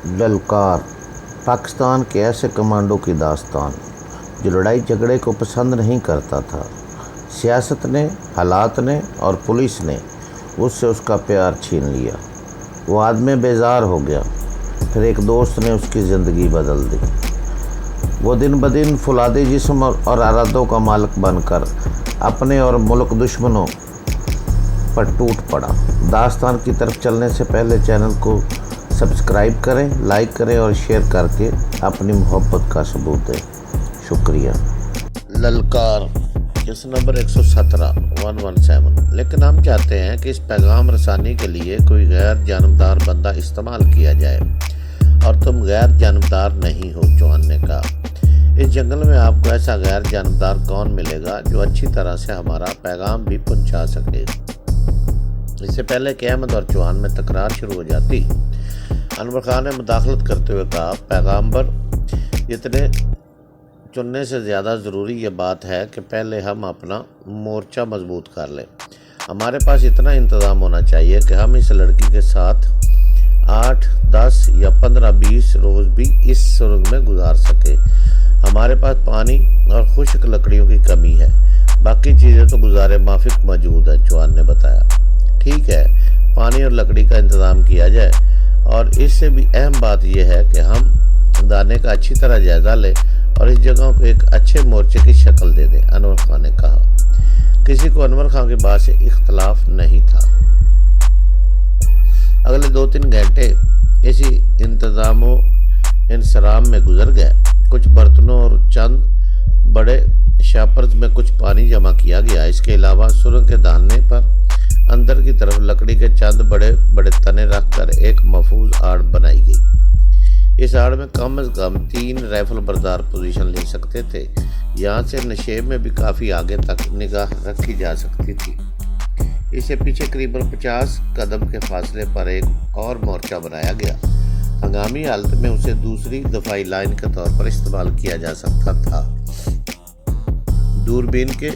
ललकार पाकिस्तान के ऐसे कमांडो की दास्तान जो लड़ाई झगड़े को पसंद नहीं करता था। सियासत ने, हालात ने और पुलिस ने उससे उसका प्यार छीन लिया। वो आदमी बेजार हो गया। फिर एक दोस्त ने उसकी ज़िंदगी बदल दी। वो दिन ब दिन फुलादी जिस्म और इरादों का मालिक बनकर अपने और मुल्क दुश्मनों पर टूट पड़ा। दास्तान की तरफ चलने से पहले चैनल को सब्सक्राइब करें, लाइक करें और शेयर करके अपनी मोहब्बत का सबूत दें। शुक्रिया। ललकार किस नंबर 117 लेकिन हम चाहते हैं कि इस पैगाम रसानी के लिए कोई गैर जानबदार बंदा इस्तेमाल किया जाए, और तुम गैर जानबदार नहीं हो, चौहान ने कहा। इस जंगल में आपको ऐसा गैर जानबदार कौन मिलेगा जो अच्छी तरह से हमारा पैगाम भी पहुंचा सके। इससे पहले कि अहमद और चौहान में तकरार शुरू हो जाती, अनवर खान ने मुदाखलत करते हुए कहा, पैगाम्बर इतने चुनने से ज़्यादा ज़रूरी ये बात है कि पहले हम अपना मोर्चा मजबूत कर लें। हमारे पास इतना इंतज़ाम होना चाहिए कि हम इस लड़की के साथ 8, 10 या 15, 20 रोज़ भी इस सुरंग में गुजार सके। हमारे पास पानी और खुश्क लकड़ियों की कमी है, बाकी चीज़ें तो गुजारे माफिक मौजूद है, चौहान ने बताया। ठीक है, पानी और लकड़ी का इंतज़ाम किया जाए, और इससे भी अहम बात यह है कि हम दाने का अच्छी तरह जायज़ा लें और इस जगह को एक अच्छे मोर्चे की शक्ल दे दें, अनवर खान ने कहा। किसी को अनवर खान की बात से इख्तलाफ नहीं था। अगले 2-3 घंटे इसी इंतज़ामो इंसराम में गुजर गए। कुछ बर्तनों और चंद बड़े शापर्स में कुछ पानी जमा किया गया। इसके अलावा सुरंग के दाने पर अंदर की तरफ लकड़ी के चंद बड़े बड़े तने रखकर एक महफूज आड़ बनाई गई। इस आड़ में कम से कम 3 राइफल बरदार पोजीशन ले सकते थे। यहाँ से नशेब में भी काफ़ी आगे तक निगाह रखी जा सकती थी। इससे पीछे करीबन 50 कदम के फासले पर एक और मोर्चा बनाया गया। हंगामी हालत में उसे दूसरी दफाई लाइन के तौर पर इस्तेमाल किया जा सकता था। दूरबीन के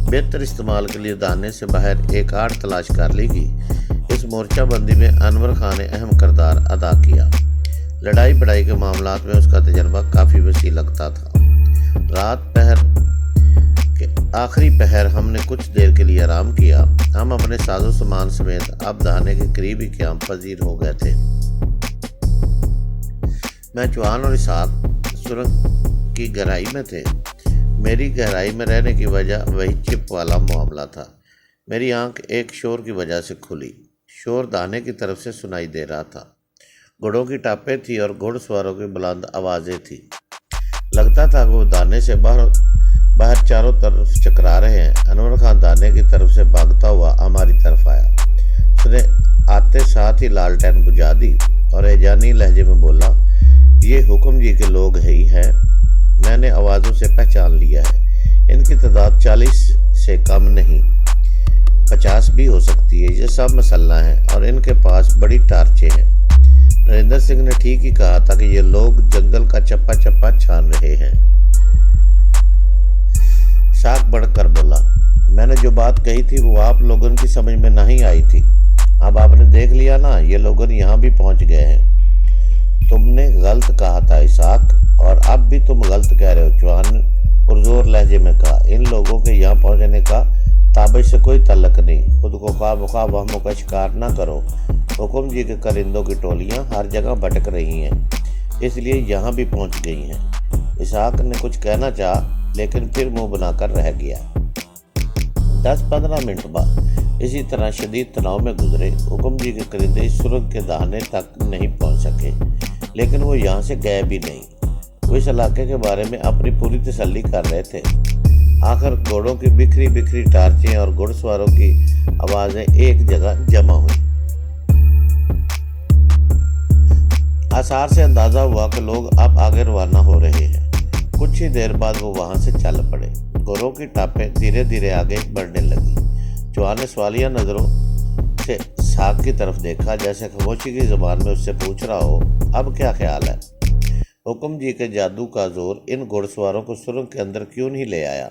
बेहतर इस्तेमाल के लिए दाने से बाहर एक आड़ तलाश कर ली गई। इस मोर्चाबंदी में अनवर खान ने अहम किरदार अदा किया। लड़ाई बड़ाई के मामलात में उसका तजर्बा काफ़ी वसी लगता था। रात पहर के आखिरी पहर हमने कुछ देर के लिए आराम किया। हम अपने साजो सामान समेत अब दाने के करीब ही क़याम पजीर हो गए थे। मैं चौहान और इसहाक सुरंग की गहराई में थे। मेरी गहराई में रहने की वजह वही चिप वाला मामला था। मेरी आंख एक शोर की वजह से खुली। शोर दाने की तरफ से सुनाई दे रहा था। घोड़ों की टापें थी और घुड़सवारों की बुलंद आवाज़ें थी। लगता था कि वो दाने से बाहर चारों तरफ चकरा रहे हैं। अनवर खान दाने की तरफ से भागता हुआ हमारी तरफ आया। उसने आते साथ ही लालटेन बुझा दी और एजानी लहजे में बोला, ये हुक्म जी के लोग ही हैं। मैंने आवाज़ों से पहचान लिया है। इनकी तादाद 40 से कम नहीं, 50 भी हो सकती है। ये सब मसल्ला हैं और इनके पास बड़ी टार्चें हैं। नरेंद्र सिंह ने ठीक ही कहा था कि ये लोग जंगल का चप्पा चप्पा छान रहे हैं। साख बढ़कर बोला, मैंने जो बात कही थी वो आप लोगों की समझ में नहीं आई थी। अब आपने देख लिया ना, ये लोग यहाँ भी पहुँच गए हैं। तुमने गलत कहा था इसहाक, और अब भी तुम गलत कह रहे हो, चौहान ने पुरजोर लहजे में कहा। इन लोगों के यहाँ पहुँचने का ताबिश से कोई तल्लक नहीं। खुद को ख्वाब वहमों का शिकार न करो। हुकुम जी के परिंदों की टोलियाँ हर जगह भटक रही हैं, इसलिए यहाँ भी पहुँच गई हैं। इसहाक ने कुछ कहना चाहा, लेकिन फिर मुंह बनाकर रह गया। 10-15 मिनट बाद इसी तरह शदीद तनाव में गुजरे। हुकुम जी के परिंदे सुरंग के दाने तक नहीं पहुँच सके, लेकिन वो यहाँ से गए भी नहीं। वो इस इलाके के बारे में अपनी पूरी तसल्ली कर रहे थे। आखिर घोड़ों की बिखरी बिखरी टार्चें और घुड़सवारों की आवाज़ें एक जगह जमा हुई। आसार से अंदाज़ा हुआ कि लोग अब आगे रवाना हो रहे हैं। कुछ ही देर बाद वो वहाँ से चल पड़े। घोड़ों की टापें धीरे धीरे आगे बढ़ने लगी। चौहान ने सवालिया नज़रों से साग की तरफ देखा, जैसे खामोशी की ज़बान में उससे पूछ रहा हो, अब क्या ख्याल है? हुक्म जी के जादू का जोर इन घुड़सवारों को सुरंग के अंदर क्यों नहीं ले आया?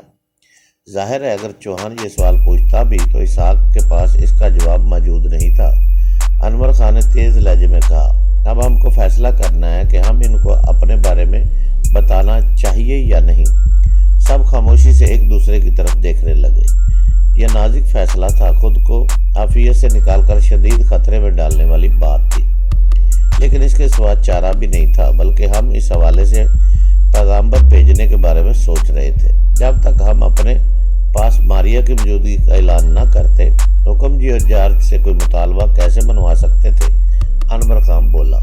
जाहिर है अगर चौहान ये सवाल पूछता भी तो इसहाक के पास इसका जवाब मौजूद नहीं था। अनवर खान ने तेज़ लहजे में कहा, اب ہم کو فیصلہ کرنا ہے کہ ہم ان کو اپنے بارے میں بتانا چاہیے یا نہیں۔ سب خاموشی سے ایک دوسرے کی طرف دیکھنے لگے۔ یہ نازک فیصلہ تھا، خود کو عافیت سے نکال کر شدید خطرے میں ڈالنے والی بات تھی، لیکن اس کے سوا چارہ بھی نہیں تھا، بلکہ ہم اس حوالے سے پیغامبر بھیجنے کے بارے میں سوچ رہے تھے۔ جب تک ہم اپنے پاس ماریا کی موجودگی کا اعلان نہ کرتے، حکم جی اور جارج سے کوئی مطالبہ کیسے منوا سکتے تھے؟ انور خان بولا،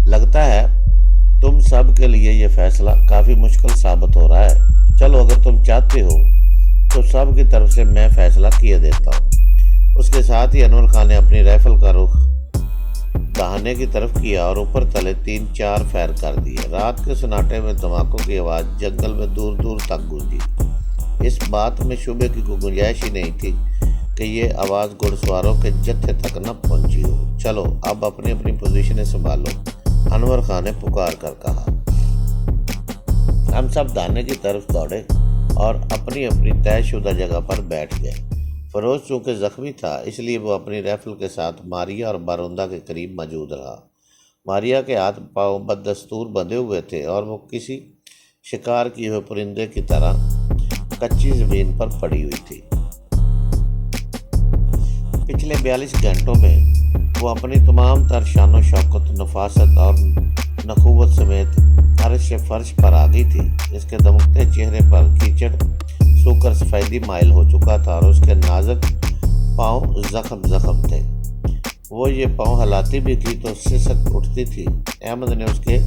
لگتا ہے تم سب کے لیے یہ فیصلہ کافی مشکل ثابت ہو رہا ہے۔ چلو اگر تم چاہتے ہو تو سب کی طرف سے میں فیصلہ کیے دیتا ہوں۔ اس کے ساتھ ہی انور خان نے اپنی رائفل کا رخ دہانے کی طرف کیا اور اوپر تلے 3-4 فائر کر دیے۔ رات کے سناٹے میں دھماکوں کی آواز جنگل میں دور دور تک گونجی۔ اس بات میں شبے کی کوئی گنجائش ہی نہیں تھی کہ یہ آواز گھڑ سواروں کے جتھے تک نہ پہنچی ہو۔ چلو اب اپنی اپنی پوزیشنیں سنبھالو، انور خان نے پکار کر کہا۔ ہم سب دہانے کی طرف دوڑے اور اپنی اپنی طے شدہ جگہ پر بیٹھ گئے۔ فیروز چونکہ زخمی تھا، اس لیے وہ اپنی رائفل کے ساتھ ماریا اور باروندہ کے قریب موجود رہا۔ ماریا کے ہاتھ پاؤں بدستور بندھے ہوئے تھے اور وہ کسی شکار کیے ہوئے پرندے کی طرح کچی زمین پر پڑی ہوئی تھی۔ پچھلے 42 گھنٹوں میں وہ اپنی تمام تر شان و شوکت، نفاست اور نخوت سمیت عرش فرش پر آ گئی تھی۔ اس کے دمکتے چہرے پر کیچڑ سو کر سفیدی مائل ہو چکا تھا اور اس کے نازک پاؤں زخم تھے۔ وہ یہ پاؤں ہلاتی بھی تھی تو سسک اٹھتی تھی۔ احمد نے اس کے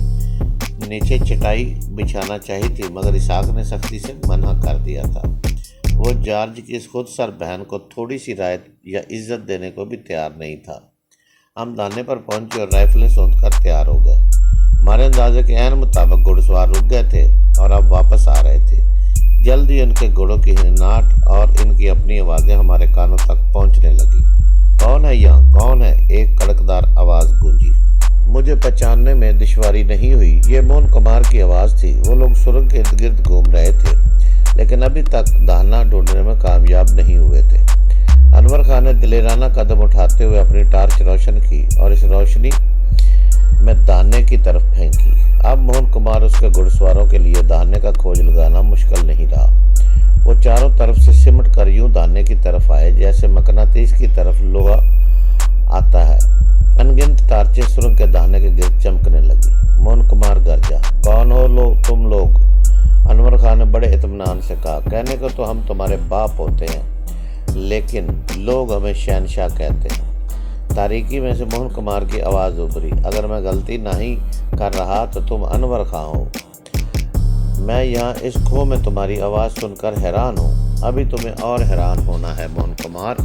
نیچے چٹائی بچھانا چاہی تھی، مگر اسحاق نے سختی سے منع کر دیا تھا۔ وہ جارج کی اس خود سر بہن کو تھوڑی سی رعایت یا عزت دینے کو بھی تیار نہیں تھا۔ ہم دانے پر پہنچے اور رائفلیں سونت کر تیار ہو گئے۔ ہمارے اندازے کے عین مطابق گھڑ سوار رک گئے تھے اور اب واپس آ رہے تھے۔ جلد ہی ان کے گھوڑوں کی ہناٹ اور ان کی اپنی آوازیں ہمارے کانوں تک پہنچنے لگی۔ کون ہے یہاں؟ کون ہے؟ ایک کڑکدار آواز گونجی۔ مجھے پہچاننے میں دشواری نہیں ہوئی، یہ مون کمار کی آواز تھی۔ وہ لوگ سرنگ کے ارد گرد گھوم رہے تھے، لیکن ابھی تک دہانہ ڈھونڈنے میں کامیاب نہیں ہوئے تھے۔ انور خان نے دلیرانہ قدم اٹھاتے ہوئے اپنی ٹارچ روشن کی اور اس روشنی میں دہانے کی طرف پھینکی۔ اب موہن کمار اس کے گھڑ سواروں کے لیے دہانے کا کھوج لگانا مشکل نہیں رہا۔ وہ چاروں طرف سے سمٹ کر یوں دہانے کی طرف آئے جیسے مقناطیس کی طرف لوہا آتا ہے۔ انگنت ٹارچیں سرنگ کے دہانے کے گرد چمکنے لگی۔ موہن کمار گرجا، کون ہو تم لوگ؟ انور خان نے بڑے اطمینان سے کہا، کہنے کو تو ہم تمہارے باپ ہوتے ہیں، لیکن لوگ ہمیں شہنشاہ کہتے ہیں۔ تاریکی میں سے موہن کمار کی آواز ابھری، اگر میں غلطی نہیں کر رہا تو تم انور خان ہو۔ میں یہاں اس کھو میں تمہاری آواز سن کر حیران ہوں۔ ابھی تمہیں اور حیران ہونا ہے موہن کمار۔